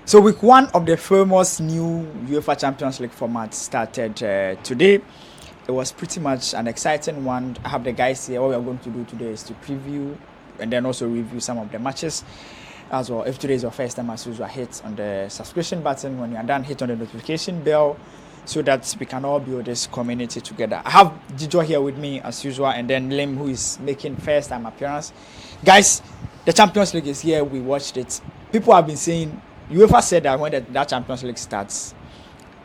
So week one of the famous new UEFA Champions League format started today. It was pretty much an exciting one. I have the guys here. What we are going to do today is to preview and then also review some of the matches as well. If today is your first time, as usual, hit on the subscription button. When you are done, hit on the notification bell so that we can all build this community together. I have Jijo here with me as usual, and then Lim, who is making first time appearance. Guys, the Champions League is here. We watched it. People have been saying, UEFA said that when that Champions League starts,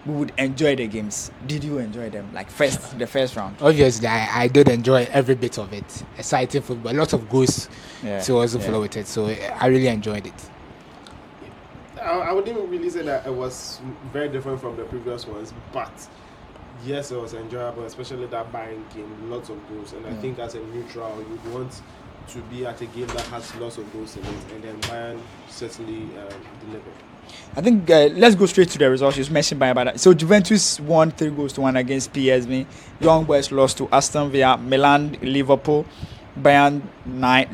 we would enjoy the games. Did you enjoy them? Like the first round? Obviously, I did enjoy every bit of it. Exciting football, a lot of goals to also follow with it. So I really enjoyed it. I wouldn't really say that it was very different from the previous ones, but yes, it was enjoyable, especially that Buyern game, lots of goals. And I think as a neutral, you'd want to be at a game that has lots of goals in it, and then Bayern certainly delivered. I think let's go straight to the results. You mentioned Bayern about that. So Juventus won 3-1 against PSV. Young Boys lost to Aston Villa. Milan, Liverpool. Bayern 9.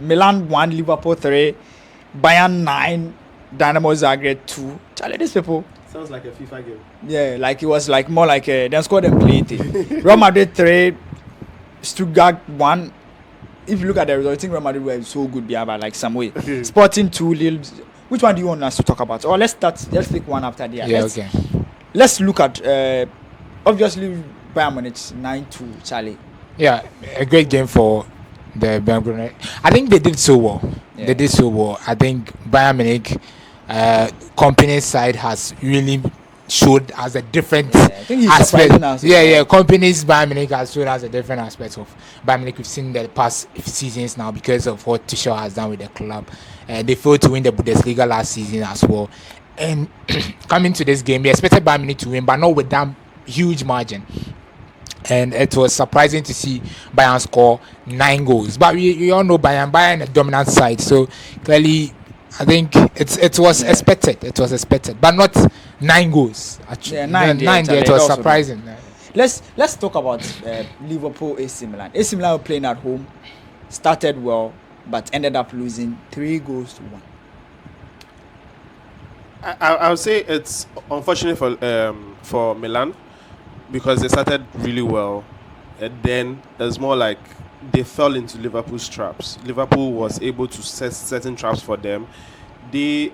Milan 1, Liverpool 3. Bayern 9. Dynamo Zagreb 2. Charlie, these people. Sounds like a FIFA game. Yeah, like it was like more like they scored and played it. Real Madrid 3. Stuttgart 1. If you look at the result, I think Real Madrid were so good about like some way. Sporting 2, Lille. Which one do you want us to talk about? Or let's take one after the other. Yeah, Let's look at obviously Bayern Munich 9-2, Charlie. Yeah, a great game for the Bayern Munich. I think they did so well. Yeah. They did so well. I think Bayern Munich company side has really showed as a different aspect. Companies Bayern Munich has showed as a different aspect of Bayern Munich. We've seen the past seasons now because of what Tuchel has done with the club. They failed to win the Bundesliga last season as well. And coming to this game, they expected Bayern Munich to win, but not with that huge margin. And it was surprising to see Bayern score 9 goals. But we all know Bayern a dominant side, so clearly I think it was expected. It was expected, but not 9 goals. Actually, 9. It was surprising. Let's talk about Liverpool AC Milan. AC Milan were playing at home, started well, but ended up losing 3-1. I would say it's unfortunate for Milan because they started really well, and then it's more like they fell into Liverpool's traps. Liverpool was able to set certain traps for them. They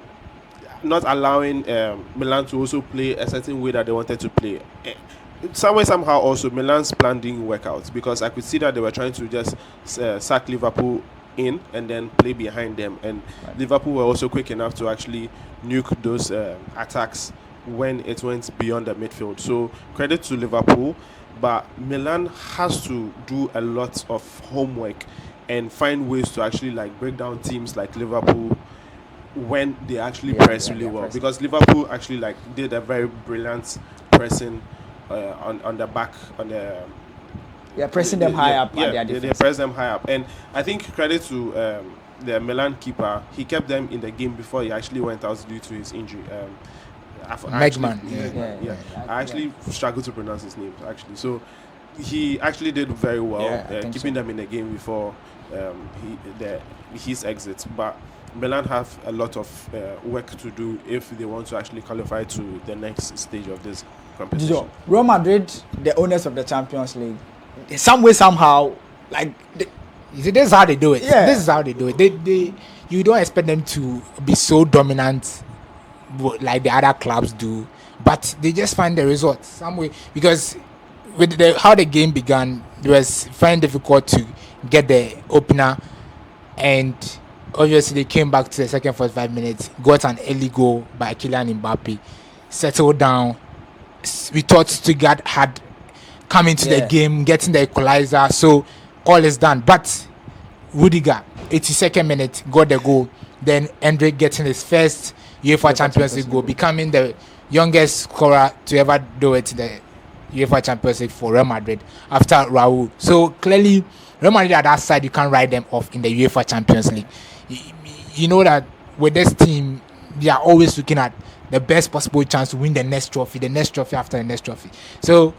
not allowing Milan to also play a certain way that they wanted to play. Somehow also Milan's plan didn't work out because I could see that they were trying to just sack Liverpool in and then play behind them, and Liverpool were also quick enough to actually nuke those attacks when it went beyond the midfield. So credit to Liverpool, but Milan has to do a lot of homework and find ways to actually like break down teams like Liverpool when they actually press really well, because Liverpool actually like did a very brilliant pressing on the back on the pressing them high up. They press them high up, and I think credit to the Milan keeper. He kept them in the game before he actually went out due to his injury. Megman. I actually struggled to pronounce his name actually. So he actually did very well, keeping them in the game before his exit. But Milan have a lot of work to do if they want to actually qualify to the next stage of this competition. Real Madrid, the owners of the Champions League, some way somehow, like this is how they do it. This is how they do it. They you don't expect them to be so dominant like the other clubs do, but they just find the result some way, because with how the game began, it was very difficult to get the opener, and obviously they came back to the second 45 minutes, got an early goal by Kylian Mbappe, settled down. We thought Stuttgart had come into the game, getting the equalizer, so all is done. But Rudiger, 82nd minute, got the goal. Then Endrick getting his first UEFA Champions League goal, becoming the youngest scorer to ever do it in the UEFA Champions League for Real Madrid after Raul. So clearly, Real Madrid at that side, you can't write them off in the UEFA Champions League. You know that with this team, they are always looking at the best possible chance to win the next trophy after the next trophy. So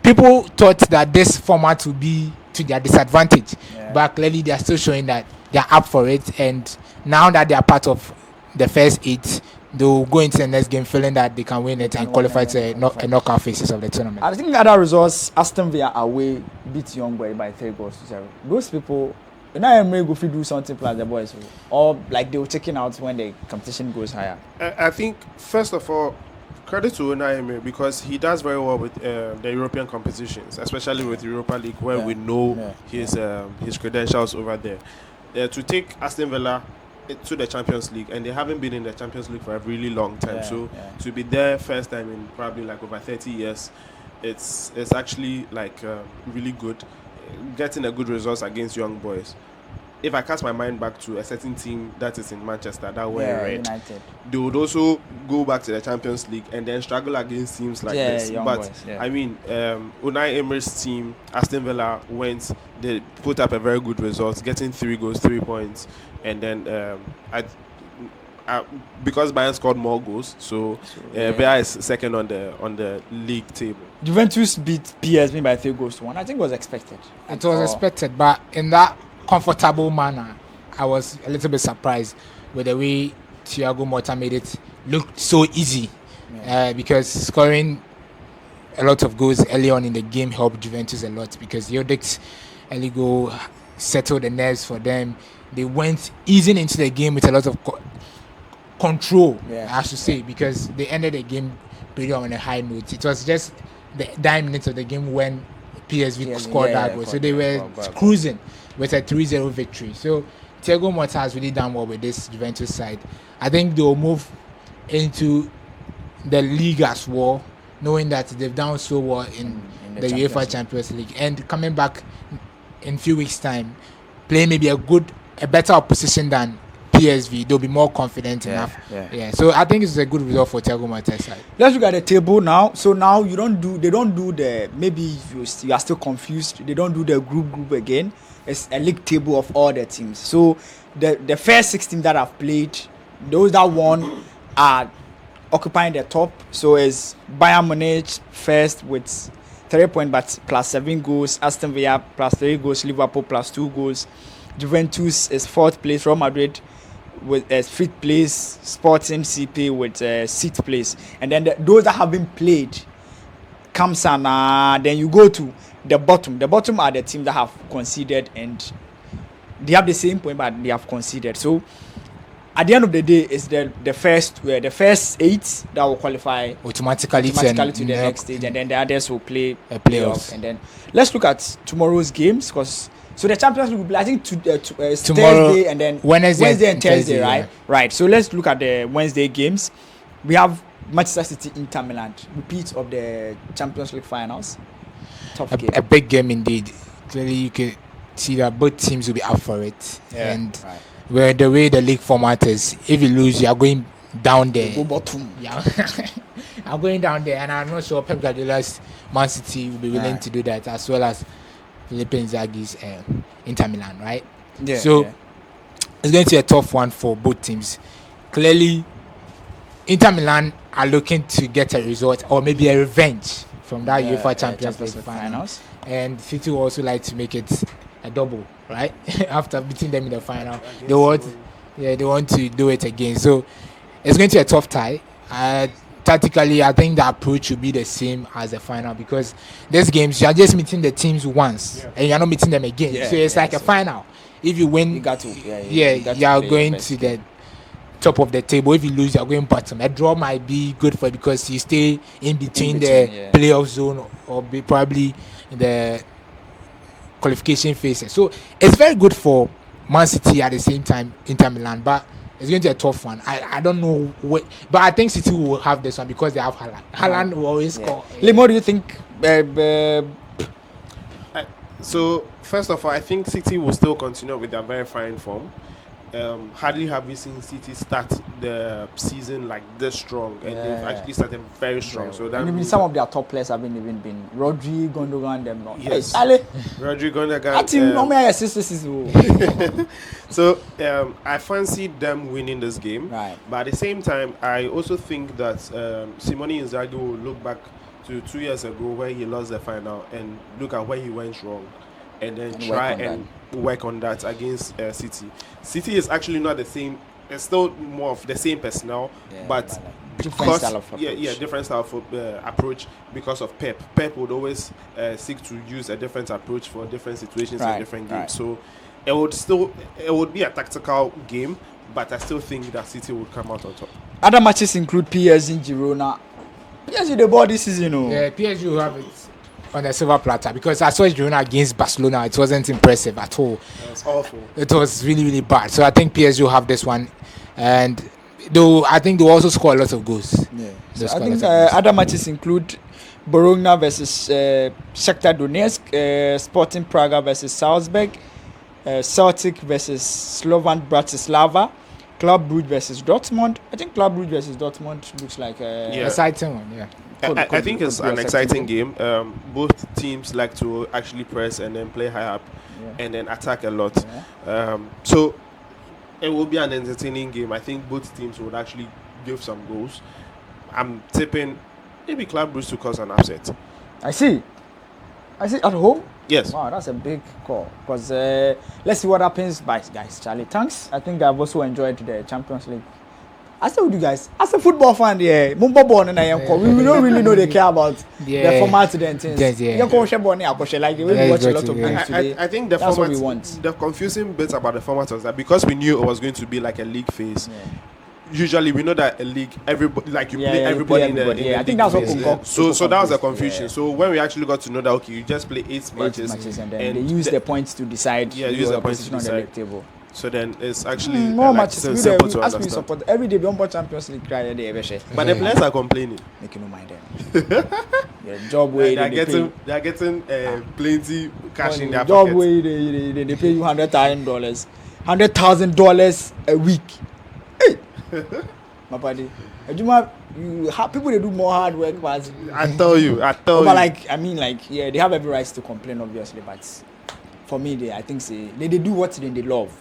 people thought that this format would be to their disadvantage, but clearly they are still showing that they are up for it. And now that they are part of the first 8, they'll go into the next game feeling that they can win it and qualify to a knockout phases of the tournament. I think other results, Aston Villa away beat Young Boys by 3-0. Those people, Unai Emery go do something plus the boys, or like they were taking out when the competition goes higher. I think first of all, credit to Unai Emery because he does very well with the European competitions, especially with Europa League, where we know his credentials over there. To take Aston Villa to the Champions League, and they haven't been in the Champions League for a really long time. To be there first time in probably like over 30 years, it's actually like really good. Getting a good results against Young Boys. If I cast my mind back to a certain team that is in Manchester that were red, United, they would also go back to the Champions League and then struggle against teams like this. But Boys, I mean, Unai Emery's team, Aston Villa, they put up a very good result, getting 3 goals, 3 points, and then because Bayern scored more goals, so Bayern is second on the league table. Juventus beat PSV by 3-1. I think it was expected. It was expected, but in that comfortable manner, I was a little bit surprised with the way Thiago Motta made it look so easy. Because scoring a lot of goals early on in the game helped Juventus a lot because Jodic's early goal settled the nerves for them. They went easing into the game with a lot of control, I should say, because they ended the game pretty on a high note. It was just the 9 minutes of the game when PSV scored that goal. So they were cruising with a 3-0 victory. So Thiago Motta has really done well with this Juventus side. I think they'll move into the league as well, knowing that they've done so well in the UEFA Champions League. And coming back in a few weeks' time, playing maybe a better opposition than PSV, they'll be more confident enough. So I think it's a good result for Thiago Motta's side. Let's look at the table now. So now they don't do the, maybe you are still confused, they don't do the group again. It's a league table of all the teams. So the first 6 teams that have played, those that won are occupying the top. So it's Bayern Munich first with 3 points but plus 7 goals, Aston Villa plus 3 goals, Liverpool plus 2 goals, Juventus is 4th place, Real Madrid with 5th place, Sporting CP with 6th place, and then those that haven't played comes and then you go to the bottom. The bottom are the teams that have conceded and they have the same point but they have conceded. So at the end of the day, it's the first 8 that will qualify automatically to the next stage, and then the others will play playoffs. And then let's look at tomorrow's games, because the Champions League will play, I think tomorrow, Thursday and then Wednesday and Thursday, right? Right. So let's look at the Wednesday games. We have Manchester City, Inter Milan, repeat of the Champions League finals. Tough game. A big game indeed. Clearly, you can see that both teams will be up for it. Where the way the league format is, if you lose, you are going down there. Go bottom. Yeah, I'm going down there, and I'm not sure Pep Guardiola's Man City will be willing to do that, as well as Filippo Inzaghi's Inter Milan, right? It's going to be a tough one for both teams. Clearly, Inter Milan are looking to get a result or maybe a revenge from that UEFA Champions League finals, and City will also like to make it a double, right? After beating them in the final, they want to do it again. So it's going to be a tough tie. Tactically, I think the approach will be the same as the final, because these games you are just meeting the teams once and you are not meeting them again. So it's like a final. If you win, you got to. You are going to the top of the table. If you lose, you are going bottom. A draw might be good for you because you stay in between the playoff zone or probably in the qualification phases. So it's very good for Man City at the same time Inter Milan, but it's going to be a tough one. I don't know but I think City will have this one because they have Haaland. Haaland will always score. Limo, do you think? So first of all, I think City will still continue with their very fine form. Hardly have we seen City start the season like this strong, and they've actually started very strong. So that means some of their top players haven't even been Rodri, Gundogan, them not. Yes, Rodri, Gundogan. That team no more assists. So I fancy them winning this game. Right. But at the same time, I also think that Simone Inzaghi will look back to 2 years ago where he lost the final and look at where he went wrong, and then try and work on that against City. City is actually not the same it's still more of the same personnel, but different style of approach. different style of approach because of Pep. Pep would always seek to use a different approach for different situations and different games. So it would be a tactical game, but I still think that City would come out on top. Other matches include PSG in Girona. PSG the ball this season, Yeah, PSG will have it on the silver platter because I saw Girona against Barcelona. It wasn't impressive at all. It was awful. It was really, really bad. So I think PSG will have this one, and though I think they'll also score a lot of goals. Yeah. So I think other matches include Bologna versus Shakhtar Donetsk, Sporting Praga versus Salzburg, Celtic versus Slovan Bratislava, Club Brugge versus Dortmund. I think Club Brugge versus Dortmund looks like a exciting one. Yeah. I think it's an exciting game. Both teams like to actually press and then play high up and then attack a lot. So it will be an entertaining game. I think both teams would actually give some goals. I'm tipping maybe Club Brugge to cause an upset. I see at home. Yes. Wow, that's a big call. Because let's see what happens. Bye, guys. Charlie, thanks. I think I've also enjoyed the Champions League. I said with you guys, as a football fan, we don't really know they care about the format and things. Like we watch a lot of games today. I think the that's format, what we want. The confusing bit about the format was that because we knew it was going to be like a league phase. Usually we know that a league, everybody like you play everybody in the I think that's what phase. So that was the confusion. So when we actually got to know that okay, you just play eight matches and then they use the points to decide use the points position on the league table. So then it's actually more matches. Simple to as understand. we support every day, we want Champions League. But the players are complaining. Make you no mind them. Job way they are getting plenty cash in their job pocket. way they pay you $100,000 a week. Hey, my buddy. You have people they do more hard work, but I tell you. But like they have every right to complain, obviously, but for me, I think they do what they love,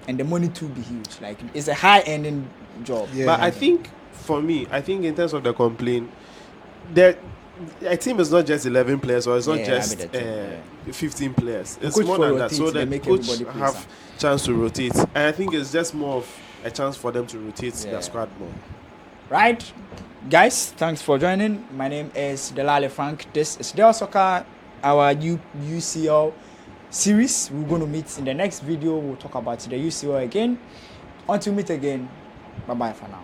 and the money too be huge. Like it's a high-ending job. Yeah. But I think for me, in terms of the complaint, a team is not just 11 players or it's not just 15 players. It's more than that. So the coach have chance to rotate, and I think it's just more of a chance for them to rotate their squad more. Right, guys. Thanks for joining. My name is Delale Frank. This is Del Soccer, our UCL series. We're going to meet in the next video. We'll talk about the UCL again. Until we meet again, bye bye for now.